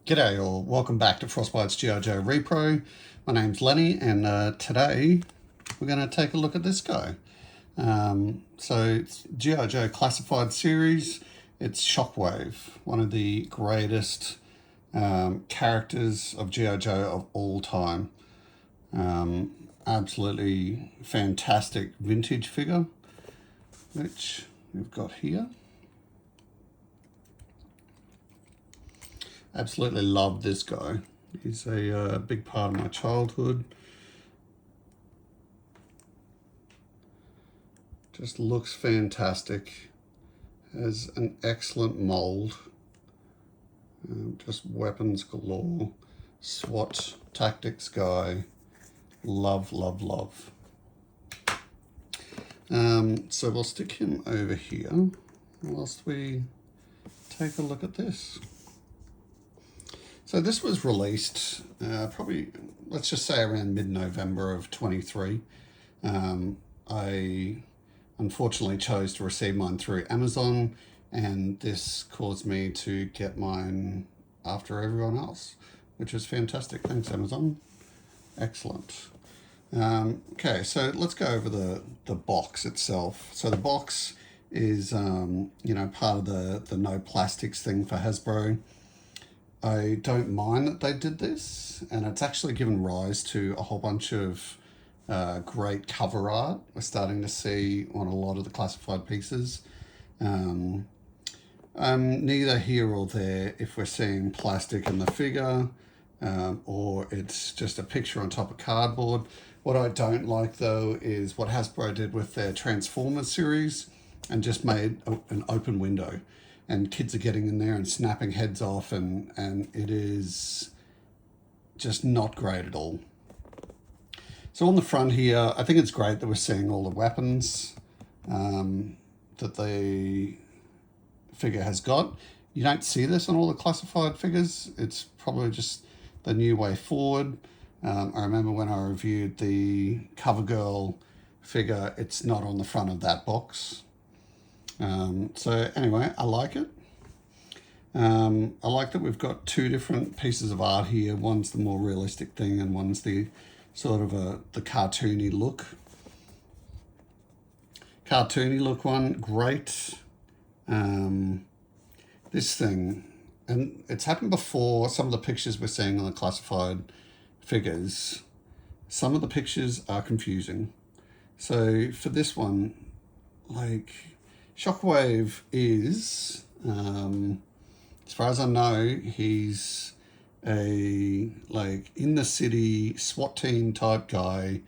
G'day all, welcome back to Frostbite's GI Joe Repro. My name's Lenny and today we're going to take a look at this guy. So it's GI Joe Classified series. It's Shockwave, one of the greatest characters of GI Joe of all time. Absolutely fantastic vintage figure, which we've got here. Absolutely love this guy. He's a big part of my childhood. Just looks fantastic. Has an excellent mold. Just weapons galore. SWAT tactics guy. Love, love, love. So we'll stick him over here whilst we take a look at this. So this was released probably, let's just say around mid-November of 23. I unfortunately chose to receive mine through Amazon, and this caused me to get mine after everyone else, which was fantastic. Thanks, Amazon. Excellent. Okay, so let's go over the box itself. So the box is, part of the no plastics thing for Hasbro. I don't mind that they did this, and it's actually given rise to a whole bunch of great cover art we're starting to see on a lot of the classified pieces. Neither here or there if we're seeing plastic in the figure or it's just a picture on top of cardboard. What I don't like though is what Hasbro did with their Transformers series and just made an open window. And kids are getting in there and snapping heads off, and it is just not great at all. So on the front here, I think it's great that we're seeing all the weapons that the figure has got. You don't see this on all the classified figures. It's probably just the new way forward. I remember when I reviewed the CoverGirl figure, it's not on the front of that box. So anyway, I like it. I like that we've got two different pieces of art here. One's the more realistic thing and one's the sort of the cartoony look. Cartoony look one, great. This thing, and it's happened before, some of the pictures we're seeing on the classified figures, some of the pictures are confusing. So for this one, like, Shockwave is, as far as I know, he's a in the city SWAT team type guy.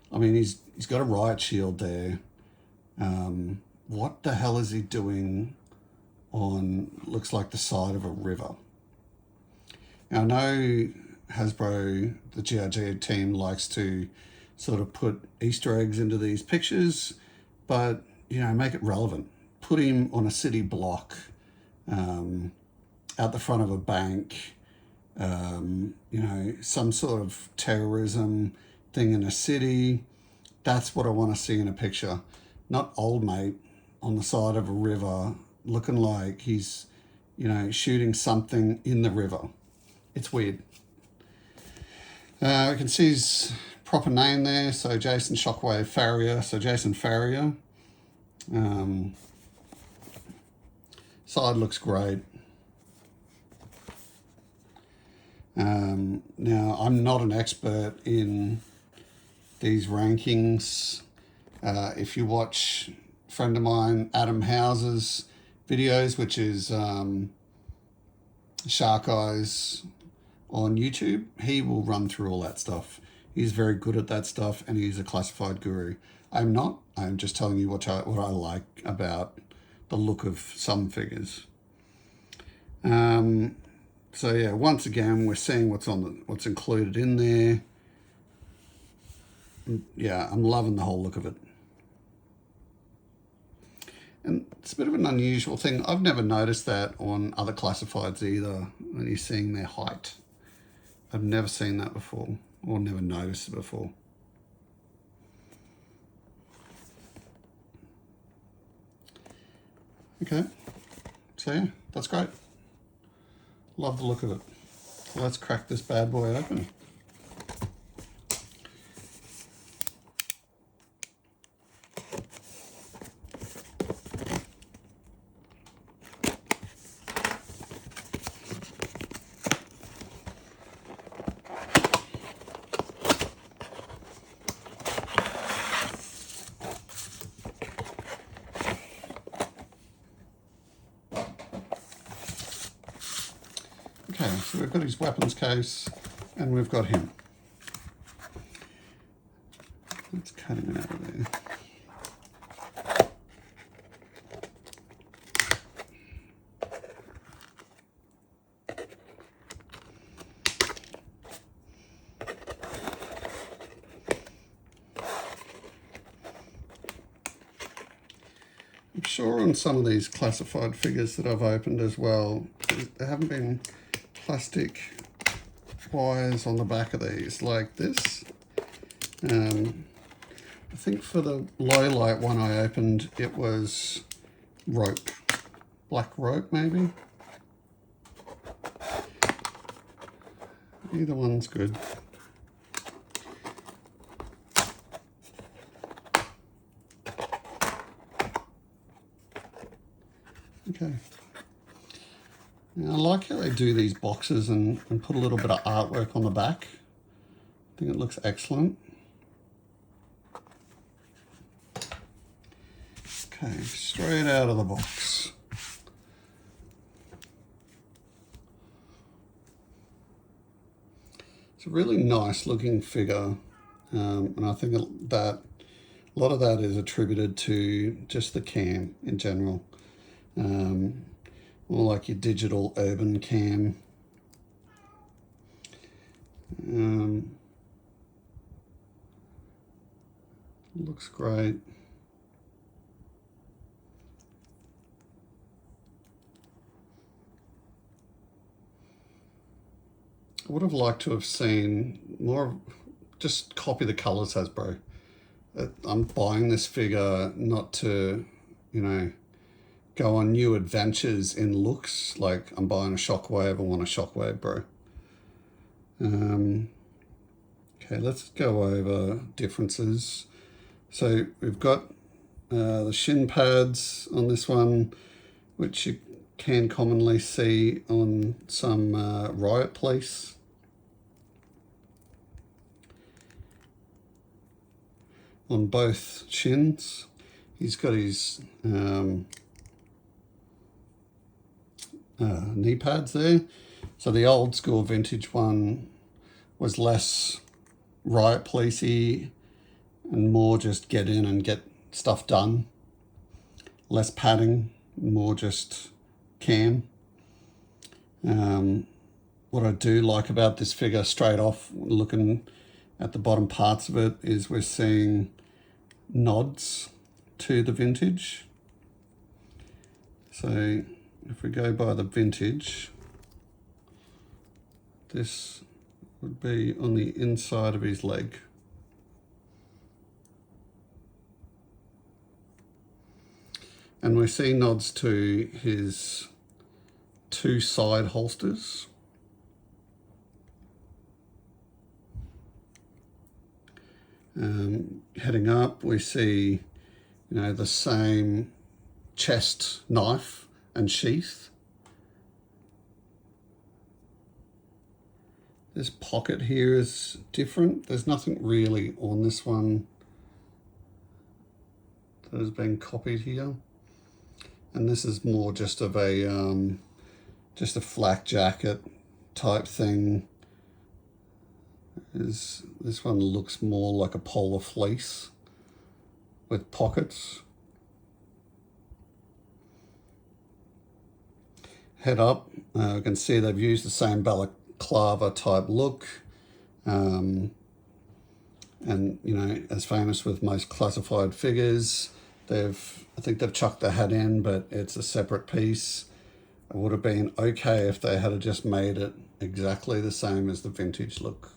I mean, he's got a riot shield there. What the hell is he doing on, looks like the side of a river? Now I know Hasbro, the GI Joe team, likes to sort of put Easter eggs into these pictures, but make it relevant. Put him on a city block, out the front of a bank, some sort of terrorism thing in a city. That's what I want to see in a picture. Not old mate on the side of a river looking like he's, shooting something in the river. It's weird. We can see his proper name there. So Jason Shockwave Farrier. So Jason Farrier. Side looks great. Now, I'm not an expert in these rankings. If you watch a friend of mine, Adam House's videos, which is Shark Eyes on YouTube, he will run through all that stuff. He's very good at that stuff, and he's a classified guru. I'm not. I'm just telling you what I like about the look of some figures. So yeah, once again, we're seeing what's included in there. Yeah, I'm loving the whole look of it. And it's a bit of an unusual thing. I've never noticed that on other classifieds either, when you're seeing their height. I've never seen that before, or never noticed it before. Okay, so yeah, that's great. Love the look of it. So let's crack this bad boy open. Okay, so we've got his weapons case and we've got him. Let's cut him out of there. I'm sure on some of these classified figures that I've opened as well, there haven't been plastic wires on the back of these like this. I think for the low light one I opened, it was rope, black rope maybe. Either one's good. Okay. Now, I like how they do these boxes and put a little bit of artwork on the back. I think it looks excellent. Okay, straight out of the box. It's a really nice looking figure, and I think that a lot of that is attributed to just the cam in general. More like your digital urban cam. Looks great. I would have liked to have seen more, just copy the colors, Hasbro. I'm buying this figure not to, you know, go on new adventures in looks. Like I'm buying a Shockwave, I want a Shockwave, bro. Okay, let's go over differences. So we've got the shin pads on this one, which you can commonly see on some Riot Police. On both shins, he's got his knee pads there. So the old school vintage one was less Riot Policey and more just get in and get stuff done. Less padding, more just cam. What I do like about this figure straight off, looking at the bottom parts of it, is we're seeing nods to the vintage. So if we go by the vintage, this would be on the inside of his leg. And we see nods to his two side holsters. Heading up, we see, you know, the same chest knife and sheath. This pocket here is different. There's nothing really on this one that has been copied here. And this is more just of a flak jacket type thing. This one looks more like a polar fleece with pockets. Head up, we can see they've used the same balaclava type look. And you know, as famous with most classified figures, I think they've chucked the hat in, but it's a separate piece. It would have been okay if they had just made it exactly the same as the vintage look.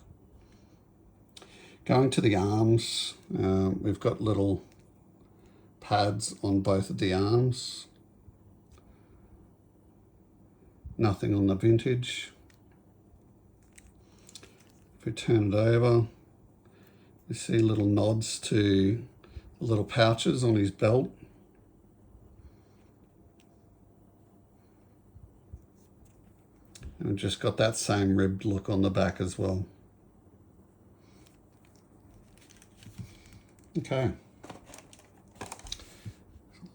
Going to the arms, we've got little pads on both of the arms. Nothing on the vintage. If we turn it over, we see little nods to the little pouches on his belt. And we've just got that same ribbed look on the back as well. Okay, so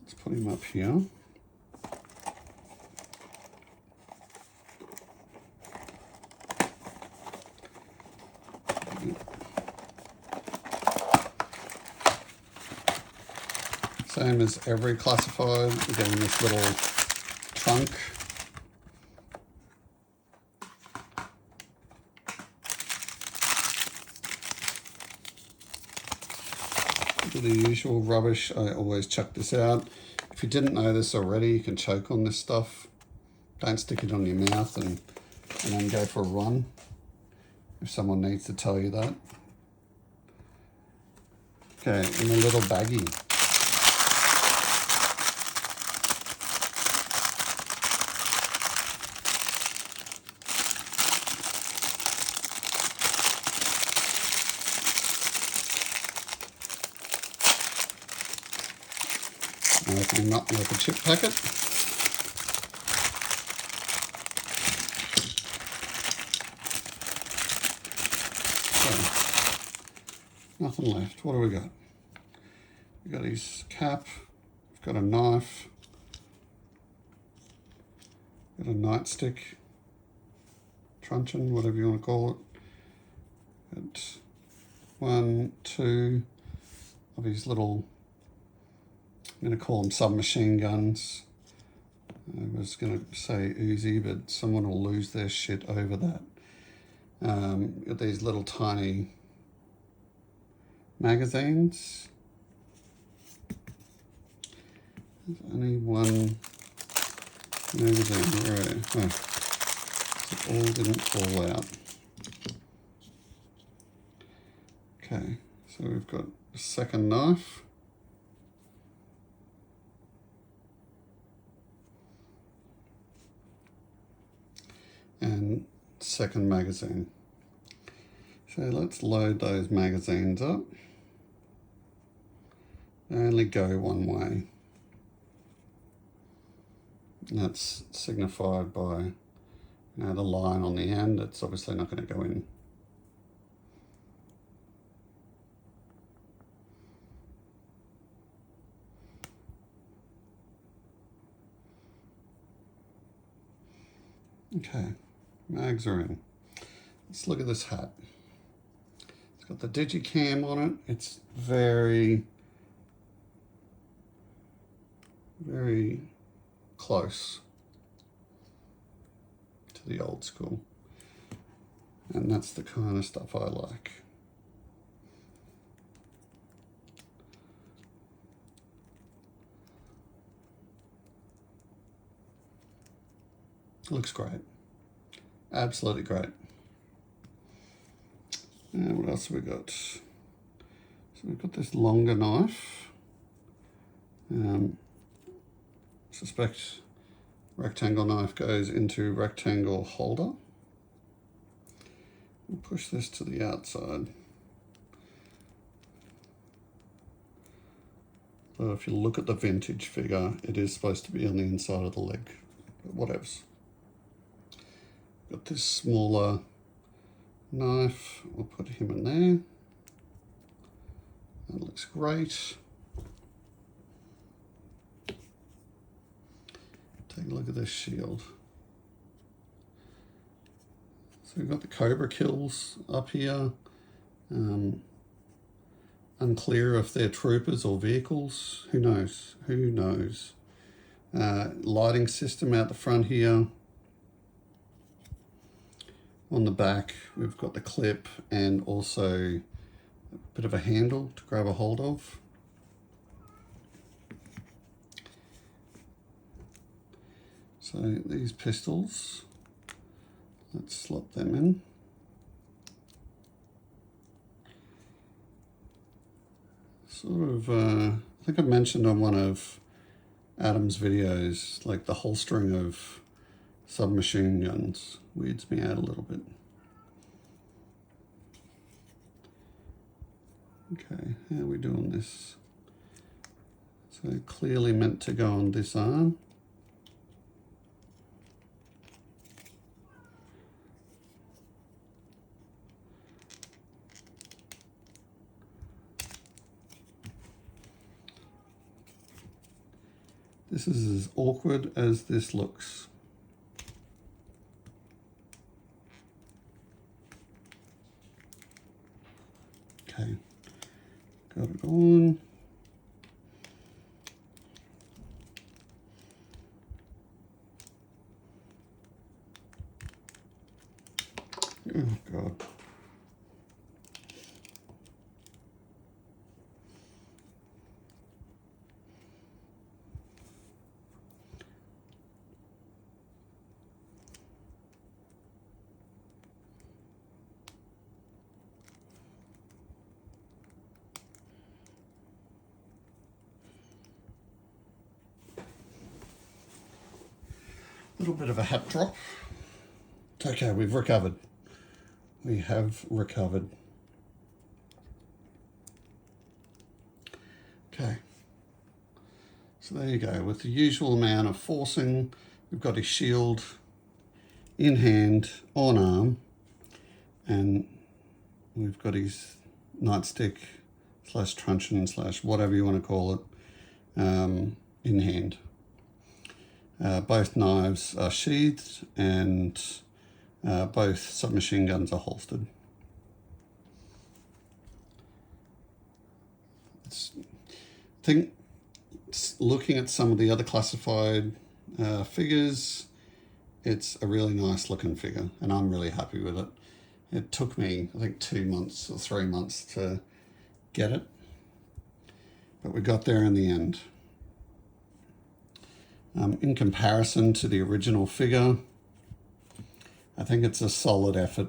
let's put him up here. Same as every classified, we're getting this little trunk. The usual rubbish. I always chuck this out. If you didn't know this already, you can choke on this stuff. Don't stick it on your mouth and then go for a run if someone needs to tell you that. Okay, in a little baggie. Opening up like a chip packet. So, nothing left. What do we got? We got his cap. We've got a knife. Got a nightstick. Truncheon, whatever you want to call it. Got 1, 2 of his little, I'm going to call them submachine guns. I was going to say Uzi, but someone will lose their shit over that. Got these little tiny magazines. There's only one magazine. Right. Oh, it all didn't fall out. Okay, so we've got a second knife. And second magazine. So let's load those magazines up. They only go one way. And that's signified by, you know, the line on the end. It's obviously not going to go in. Okay. Mags are in. Let's look at this hat. It's got the digicam on it. It's very, very close to the old school. And that's the kind of stuff I like. Looks great. Absolutely great. And what else have we got? So we've got this longer knife. Suspect rectangle knife goes into rectangle holder. We'll push this to the outside. So if you look at the vintage figure, it is supposed to be on the inside of the leg, but whatevs. Got this smaller knife, we'll put him in there. That looks great. Take a look at this shield. So we've got the Cobra kills up here. Unclear if they're troopers or vehicles. Who knows? Who knows? Lighting system out the front here. On the back, we've got the clip and also a bit of a handle to grab a hold of. So these pistols, let's slot them in. Sort of, I think I mentioned on one of Adam's videos, like the holstering of submachine guns weirds me out a little bit. Okay, how are we doing this? So clearly meant to go on this arm. This is as awkward as this looks. Okay, got it on. Oh God. A little bit of a hat drop. It's okay, we've recovered. We have recovered. Okay. So there you go. With the usual amount of forcing, we've got his shield in hand, on arm, and we've got his nightstick slash truncheon slash whatever you want to call it in hand. Both knives are sheathed and both submachine guns are holstered. I think looking at some of the other classified figures, it's a really nice looking figure and I'm really happy with it. It took me, I think, 2 months or 3 months to get it, but we got there in the end. In comparison to the original figure, I think it's a solid effort.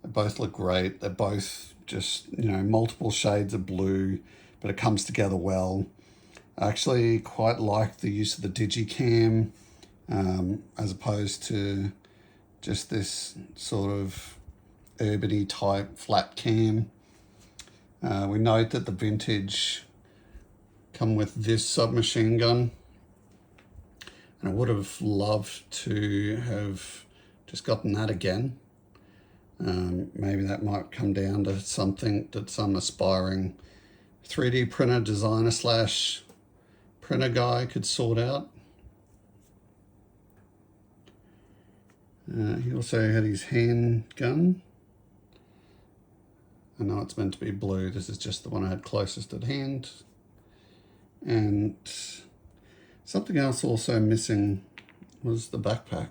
They both look great. They're both just, you know, multiple shades of blue, but it comes together well. I actually quite like the use of the digicam as opposed to just this sort of urban-y type flat cam. We note that the vintage come with this submachine gun, and I would have loved to have just gotten that again. Maybe that might come down to something that some aspiring 3D printer designer slash printer guy could sort out. He also had his handgun. I know it's meant to be blue. This is just the one I had closest at hand. And something else also missing was the backpack.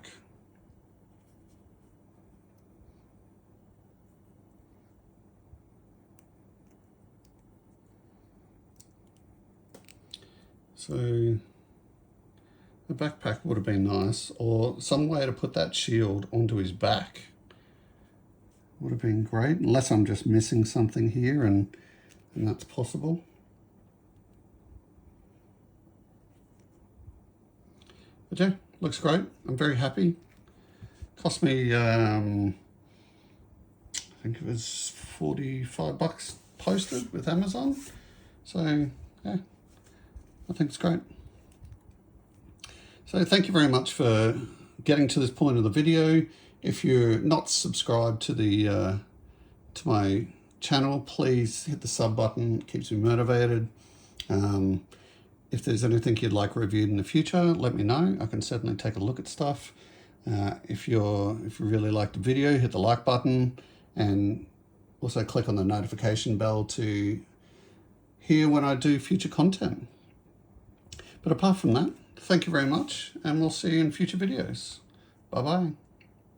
So the backpack would have been nice, or some way to put that shield onto his back would have been great, unless I'm just missing something here and that's possible. But yeah, looks great. I'm very happy. Cost me, I think it was $45 posted with Amazon. So yeah, I think it's great. So thank you very much for getting to this point of the video. If you're not subscribed to the to my channel, please hit the sub button. It keeps me motivated. If there's anything you'd like reviewed in the future, let me know. I can certainly take a look at stuff. If you really liked the video, hit the like button and also click on the notification bell to hear when I do future content. But apart from that, thank you very much, and we'll see you in future videos. Bye-bye.